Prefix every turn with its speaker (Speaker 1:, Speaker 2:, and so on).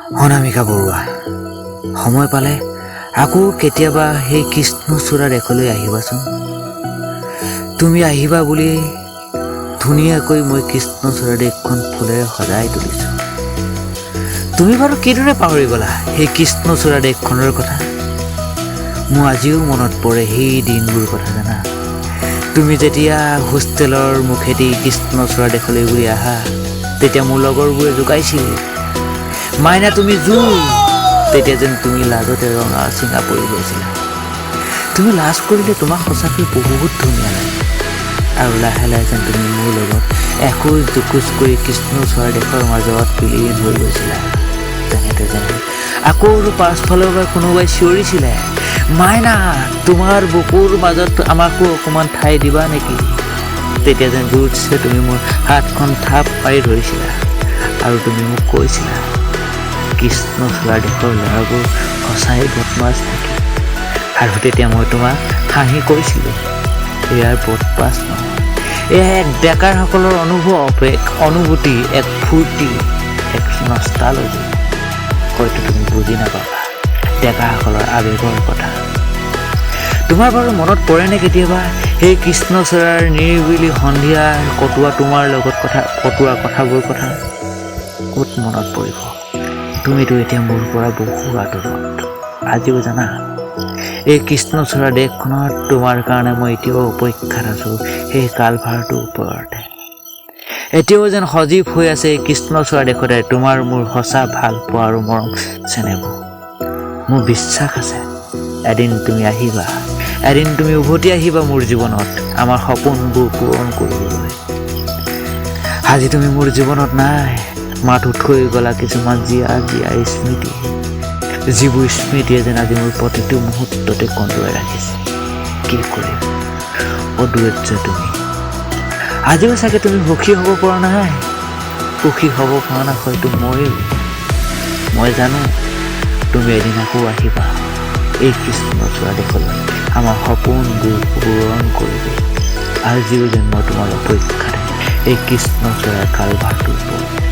Speaker 1: অনামিকা বৰুৱা, সময় পালে আকৌ কেতিয়াবা সেই কৃষ্ণচূড়া দেশলৈ আহিবাচোন। তুমি আহিবা বুলি ধুনীয়াকৈ মই কৃষ্ণচূড়া দেশখন ফুলেৰে সজাই তুলিছোঁ। তুমি বাৰু কিদৰে পাহৰি গলা সেই কৃষ্ণচূড়া দেশখনৰ কথা? মোৰ আজিও মনত পৰে সেই দিনবোৰ কথা জানা। তুমি যেতিয়া হোষ্টেলৰ মুখেদি কৃষ্ণচূড়া দেশলৈ ঘূৰি আহা, তেতিয়া মোৰ লগৰবোৰে জোকাইছিল, মাইনা তুমি জোৰ। তেতিয়া যেন তুমি লাজতে ৰঙা চিঙা পৰি গৈছিলা। তুমি লাজ কৰিলে তোমাক সঁচাকৈ বহুত ধুনীয়া লাগে। আৰু লাহে লাহে যেন তুমি মোৰ লগত এখোজ দুখোজ কৰি কৃষ্ণচূড়া দেশৰ মাজত বিলীন হৈ গৈছিলা। তেনেতে যেন আকৌ পাছফালৰ পৰা কোনোবাই চিঞৰিছিলে, মাইনা তোমাৰ বুকুৰ মাজত আমাকো অকণমান ঠাই দিবা নেকি? তেতিয়া যেন জোৰছে তুমি মোৰ হাতখন থাপ মাৰি ধৰিছিলা আৰু তুমি মোক কৈছিলা, কৃষ্ণচূড়া দেশৰ ল'ৰাবোৰ সঁচাই বদমাছ থাকে। আৰু তেতিয়া মই তোমাক হাঁহি কৈছিলোঁ, এয়াৰ বদমাছ নহয়, এয়া এক ডেকাৰসকলৰ অনুভৱ, এক অনুভূতি, এক ফূৰ্তি, এক নষ্টালজি। হয়তো তুমি বুজি নাপাবা ডেকাসকলৰ আৱেগৰ কথা। তোমাৰ বাৰু মনত পৰেনে কেতিয়াবা সেই কৃষ্ণচূড়াৰ নিৰিবিলি সন্ধিয়া তোমাৰ লগত কটোৱা কথাবোৰ কথা? ক'ত মনত পৰিব? তুমিতো এতিয়া মোৰ পৰা বহু আঁতৰত। আজিও জানা, এই কৃষ্ণচূড়া দেশখনত তোমাৰ কাৰণে মই এতিয়াও অপেক্ষাত আছোঁ, সেই কালভাৰটোৰ ওপৰতে। এতিয়াও যেন সজীৱ হৈ আছে এই কৃষ্ণচূড়া দেশতে তোমাৰ মোৰ সঁচা ভাল পোৱা আৰু মৰম চেনেহবোৰ। মোৰ বিশ্বাস আছে এদিন তুমি আহিবা, এদিন তুমি উভতি আহিবা মোৰ জীৱনত আমাৰ সপোনবোৰ পূৰণ কৰিবলৈ। আজি তুমি মোৰ জীৱনত নাই, মাথো থৈ গলা কিছুমান জীয়া স্মৃতি, যিবোৰ স্মৃতিয়ে যেন আজি মোৰ প্ৰতিটো মুহূৰ্ততে কন্দুৱাই ৰাখিছে। কি কৰিম অদূৰৈত তুমি। আজিও চাগে তুমি সুখী হ'ব পৰা নাই, সুখী হ'ব পৰা নাই হয়তো মই জানো তুমি এদিন আকৌ আহিবা এই কৃষ্ণচূড়া দেশলৈ আমাৰ সপোনবোৰ পূৰণ কৰিব। আজিও যেন মই তোমাৰ অপেক্ষাতে এই কৃষ্ণচূড়াৰ কালভাৰটোৰ ওপৰত।